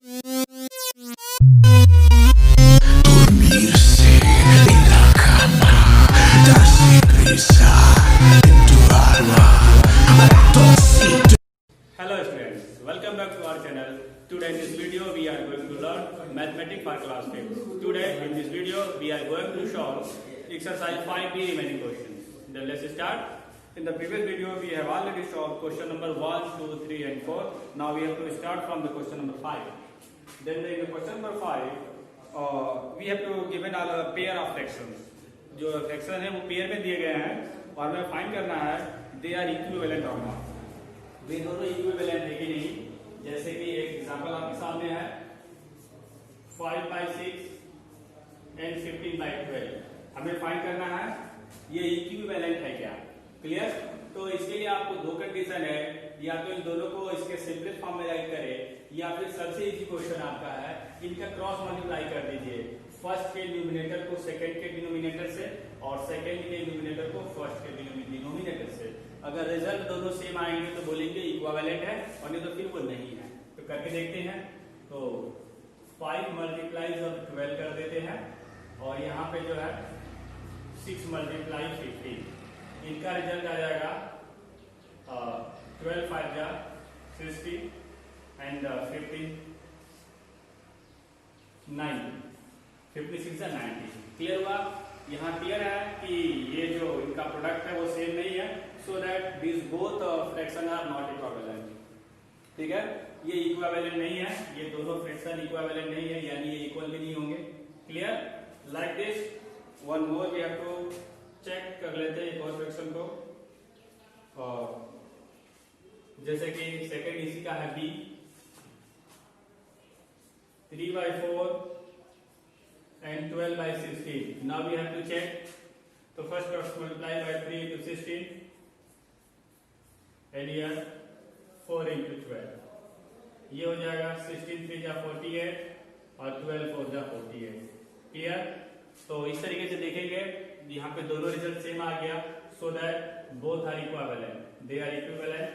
Dormir en la cama, darse prisa en tu alma. Hello students, welcome back to our channel. Today in this video we are going to learn mathematics for class 5. Today in this video we are going to solve exercise 5b remaining questions. Then let's start. In the previous video we have already solved question number 1, 2, 3 and 4. Now we have to start from the question number 5. Then in the question number 5 we have to given a pair of fractions. जो fraction है वो pair में दिए गए हैं और हमें find करना है दे आर इक्विवेलेंट और नॉट, वे दोनों इक्विवेलेंट है कि नहीं। जैसे कि एक एग्जांपल आपके सामने है 5/6 एंड 15/12। हमें फाइंड करना है ये इक्विवेलेंट है क्या। क्लियर। तो इसके लिए आपको दो कंडीशन है, या तो इन दोनों को इसके सिंपलेस्ट फॉर्म में राइट करें या फिर सबसे इजी क्वेश्चन आपका है इनका क्रॉस मल्टीप्लाई कर दीजिए। फर्स्ट के न्यूमिनेटर को सेकंड के डिनोमिनेटर से और सेकंड के न्यूमिनेटर को फर्स्ट के डिनोमिनेटर से। अगर रिजल्ट दोनों सेम आएंगे तो बोलेंगे इक्विवेलेंट है, और नहीं तो फिर वो नहीं है। तो करके देखते हैं। तो 5 मल्टीप्लाइज ऑफ 12 कर देते हैं और यहाँ पे जो है 6 मल्टीप्लाई 15। इनका रिजल्ट आ जाएगा 12 5 जा 60 एंड 15 90, 56 जा 90। क्लियर हुआ। यहाँ क्लियर है कि ये जो इनका प्रोडक्ट है वो सेम नहीं है, so that this both fraction are not equivalent. ठीक है, ये इक्विवेलेंट नहीं है, ये दोनों फ्रैक्शन इक्विवेलेंट नहीं है, यानी ये इक्वल भी नहीं होंगे। Clear. Like this one more we have to check कर लेते हैं एक और फ्रैक्शन को। और जैसे कि सेकंड इसी का है B 3/4 and 12/16. Now we have to check. So first cross multiply by 3 into 16 and here 4 into 12. ये हो जाएगा 16 3 जा 48 और 12 4 जा 48। क्लियर। तो इस तरीके से देखेंगे यहाँ पे दोनों रिजल्ट सेम आ गया, so that both are equivalent, they are equivalent.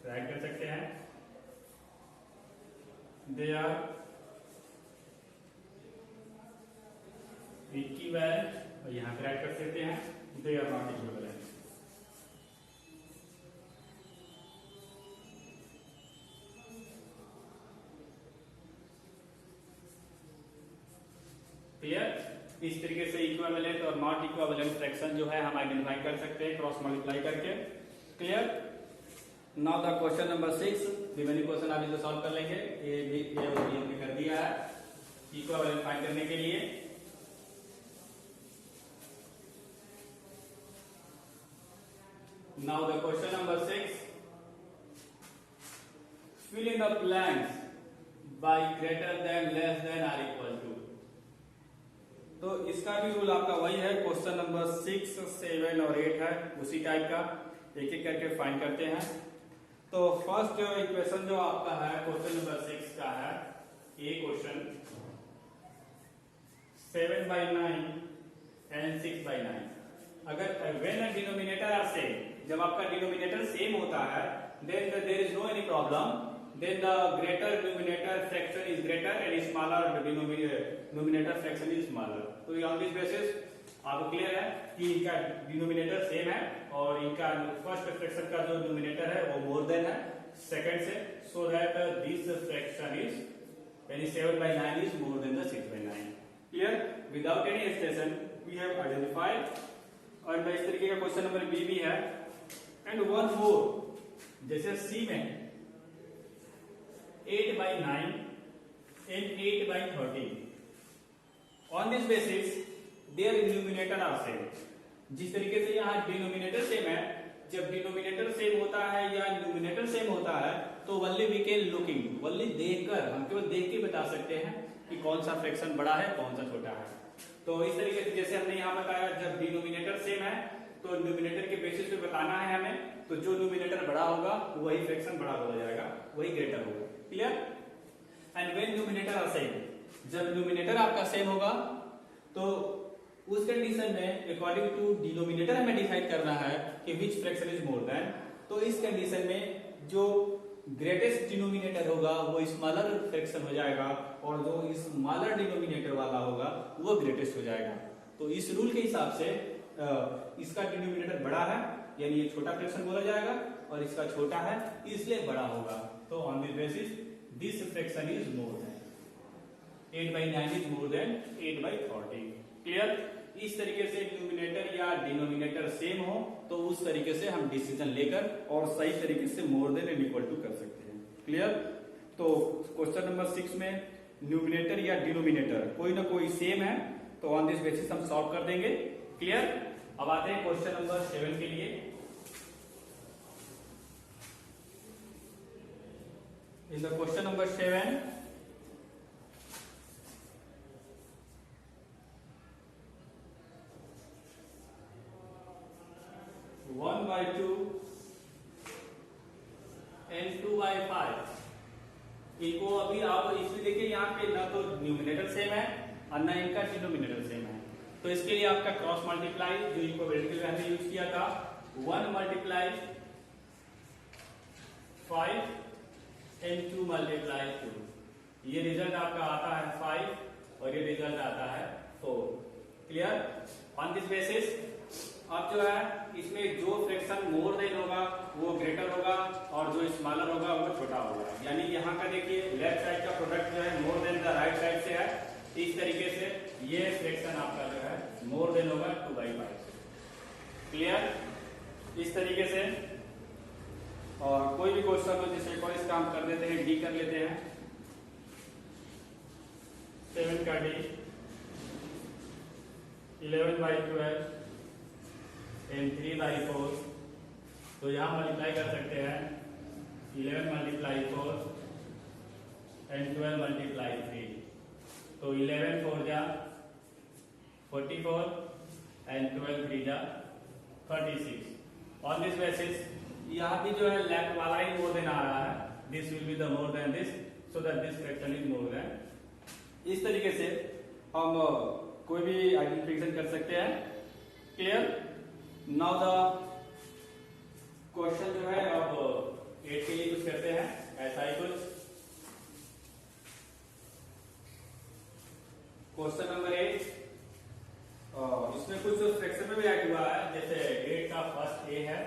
Write कर सकते हैं दे आर इक्विवेलेंट, और यहाँ पे राइट कर सकते हैं they are not equivalent. Clear. इस तरीके से इक्विवेलेंट और नॉट इक्विवेलेंट फ्रैक्शन जो है हम आइडेंटिफाई कर सकते हैं क्रॉस मल्टीप्लाई करके। Clear. Now the question number 6 remaining question आप इसे सॉल्व कर लेंगे। ये भी हमने कर दिया है इक्विवेलेंट फाइंड करने के लिए। Now the question number 6, fill in the blanks by greater than, less than or equal to। तो इसका भी रूल आपका वही है, क्वेश्चन नंबर 6, 7 और 8 है उसी टाइप का। एक एक करके फाइंड करते हैं। तो फर्स्ट इक्वेशन जो आपका है क्वेश्चन नंबर 6 का है, ये क्वेश्चन 7/9 and 6/9। अगर when a denominator are same, जब आपका डिनोमिनेटर सेम होता है then there is no any problem, then the greater numerator fraction is greater and smaller numerator fraction is smaller। तो on this basis आपको clear है कि इनका डिनोमिनेटर सेम है और इनका फर्स्ट फ्रैक्शन का जो न्यूमिनेटर है वो मोर देन है सेकंड से, so that this fraction is यानी 7/9 is more than the 6/9। Clear. Without any extension we have identified. और इस तरीके का क्वेश्चन नंबर बी भी है। एंड वन मोर, जैसे सी में 8/9 and 8/13। On this basis their numerator are same. जिस तरीके से यहाँ डिनोमिनेटर सेम है, जब डिनोमिनेटर सेम होता है या न्यूमिनेटर सेम होता है तो only we can looking, only देखकर, हम केवल देख के बता सकते हैं कि कौन सा फ्रैक्शन बड़ा है कौन सा छोटा है। तो इस तरीके से जैसे हमने यहाँ बताया जब डिनोमिनेटर सेम है तो न्यूमिनेटर के बेसिस पे बताना है हमें, तो जो न्यूमिनेटर बड़ा होगा वही फ्रैक्शन बड़ा हो जाएगा, वही ग्रेटर होगा। Clear. And when numerator are same, जब न्यूमिनेटर आपका सेम होगा तो उस कंडीशन में अकॉर्डिंग टू डिनोमिनेटर हमें डिसाइड करना है कि which fraction is more than. तो इस कंडीशन में जो ग्रेटेस्ट डिनोमिनेटर होगा वो स्मॉलर फ्रैक्शन हो जाएगा, और जो स्मॉलर डिनोमिनेटर वाला होगा वो ग्रेटेस्ट हो जाएगा। तो इस रूल के हिसाब से इसका डिनोमिनेटर बड़ा है यानी ये छोटा फ्रैक्शन बोला जाएगा, और इसका छोटा है इसलिए बड़ा होगा। तो on this basis this fraction is more then 8/9 is more then 8/40। Clear? इस तरीके से न्यूमिनेटर या डिनोमिनेटर सेम हो तो उस तरीके से हम डिसीजन लेकर और सही तरीके से more than and equal to कर सकते हैं। क्लियर? तो क्वेश्चन नंबर 6 में न्यूमिनेटर या डिनोमिनेटर कोई ना कोई सेम है, तो ऑन दिस बेसिस हम सॉल्व कर देंगे। क्लियर? अब आते हैं क्वेश्चन नंबर 7 के लिए। In the question number 7 1/2 and 2/5 इनको अभी आप इसमें देखिए यहाँ पे ना तो न्यूमिनेटर सेम है और ना इनका डिनोमिनेटर सेम है, तो इसके लिए आपका क्रॉस मल्टीप्लाई जो इनको वेरिएबल हमने यूज किया था 1 × 5 and 2 × 2, ये रिजल्ट आपका आता है 5 और ये रिजल्ट आता है 4। क्लियर? ऑन दिस बेसिस अब जो है इसमें जो फ्रैक्शन मोर देन होगा वो ग्रेटर होगा और जो स्मॉलर होगा वो छोटा होगा। यानी यहाँ का देखिए लेफ्ट साइड का प्रोडक्ट जो है मोर देन द राइट साइड से है, इस तरीके से ये फ्रैक्शन आपका जो है मोर देन होगा 2/5। क्लियर? इस तरीके से और कोई भी क्वेश्चन हो जिससे कोई काम कर देते हैं, डी कर लेते हैं। 7 का डी 11/12 and 3/4, तो यहाँ मल्टीप्लाई कर सकते हैं 11 × 4 and 12 × 3, तो 11 4 जा 44 and 12 3 जा 36। ऑन दिस बेसिस यहाँ भी जो है लेफ्ट वाला ही मोर देन आ रहा है, this will be the more than this, so that this fraction is more then. इस तरीके से हम कोई भी आइडेंटिफिकेशन कर सकते हैं। क्लियर? नाउ द क्वेश्चन जो है अब 8 के लिए कुछ करते हैं ऐसा ही कुछ। क्वेश्चन नंबर 8 इसमें कुछ फ्रैक्शन में भी ऐड हुआ है, जैसे 8 का फर्स्ट ए है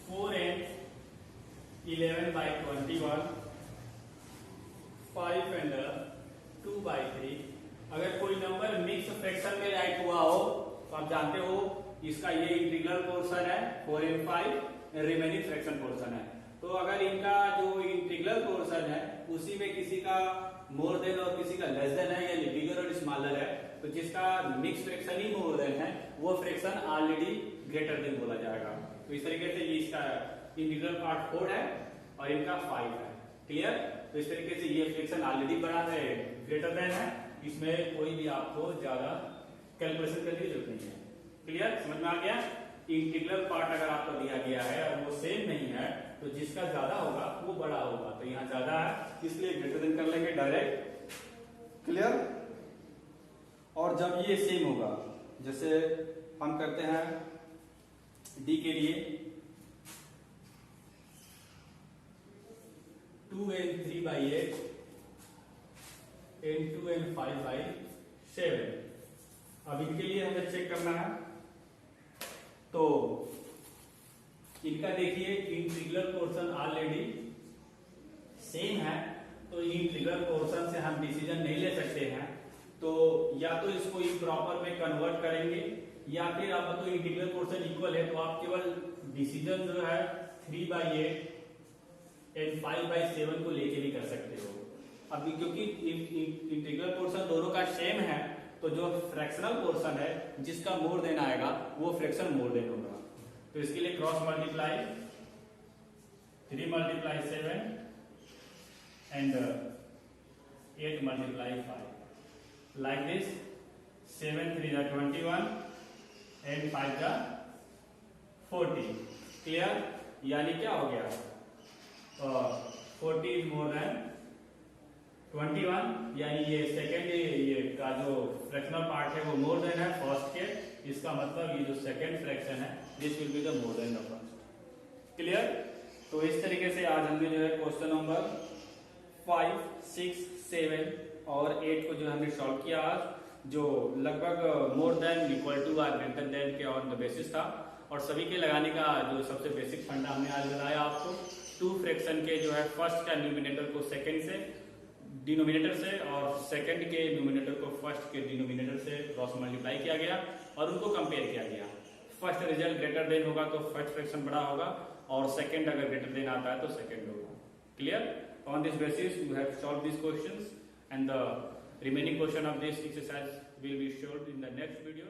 4 and 11/21 5 and 2/3। अगर कोई नंबर मिक्स फ्रैक्शन में राइट हुआ हो तो आप जानते हो इसका ये इंटीग्रल पोर्शन है 4 and 5 रिमेनिंग फ्रैक्शन पोर्शन है। तो अगर इनका जो इंटीग्रल पोर्शन है उसी में किसी का मोर देन और किसी का लेस देन है यानी बिगर और स्मॉलर है, तो जिसका मिक्स फ्रैक्शन ही मोर देन है वो फ्रैक्शन ऑलरेडी ग्रेटर देन बोला जाएगा। तो इस तरीके से ये इसका इंटीग्रल पार्ट 4 है और इनका 5 है। क्लियर? तो इस तरीके से ये फ्रैक्शन ऑलरेडी बड़ा है ग्रेटर देन है, इसमें कोई भी आपको ज्यादा कैलकुलेशन करने की जरूरत नहीं है। क्लियर? समझ में आ गया? इंटीग्रल पार्ट अगर आपको दिया गया है और वो सेम नहीं है तो जिसका ज्यादा होगा वो बड़ा होगा, तो यहाँ ज्यादा है इसलिए ग्रेटर देन कर लेंगे डायरेक्ट। क्लियर? और जब ये सेम होगा जैसे हम करते हैं डी के लिए 2 and 3/8 and 2 and 5/7। अब इनके लिए हमें चेक करना है, तो इनका देखिए इंटीग्रल पोर्शन ऑलरेडी सेम है, तो इंटीग्रल पोर्शन से हम डिसीजन नहीं ले सकते हैं, तो या तो इसको इम्प्रॉपर में कन्वर्ट करेंगे या फिर आप तो इंटीग्रल पोर्शन इक्वल है तो आप केवल डिसीजन जो है 3/8 and 5/7 को लेके भी कर सकते हो। अभी क्योंकि इंटीग्रल पोर्शन दोनों का सेम है तो जो फ्रैक्शनल पोर्शन है जिसका मोर देन आएगा वो फ्रैक्शन मोर देन होगा। तो इसके लिए cross multiply 3 × 7 and 8 × 5 like this। 7 3 are 21 and 5 are 40। Clear? यानी क्या हो गया 40 इज मोर देन 21, यानी ये सेकेंड ये का जो फ्रैक्शनल पार्ट है वो मोर देन है फर्स्ट के, इसका मतलब ये जो सेकेंड फ्रैक्शन है this will be the more than the first. Clear? तो इस तरीके से आज हमने जो है क्वेश्चन नंबर 5, 6, 7 और 8 को जो हमने सॉल्व किया आज, जो लगभग मोर देन इक्वल टू और ग्रेटर देन के ऑन द बेसिस था। और सभी के लगाने का जो सबसे बेसिक फंडा हमने आज बताया आपको, 2 फ्रैक्शन के जो है फर्स्ट का न्यूमिनेटर को सेकंड से डिनोमिनेटर से और सेकंड के न्यूमिनेटर को फर्स्ट के डिनोमिनेटर से क्रॉस मल्टीप्लाई किया गया और उनको कंपेयर किया गया। फर्स्ट रिजल्ट ग्रेटर देन होगा तो फर्स्ट फ्रैक्शन बड़ा होगा और सेकंड अगर ग्रेटर देन आता है तो सेकंड होगा। Clear? On this basis you have solve this questions and the remaining question of this exercise will be shown in the next video.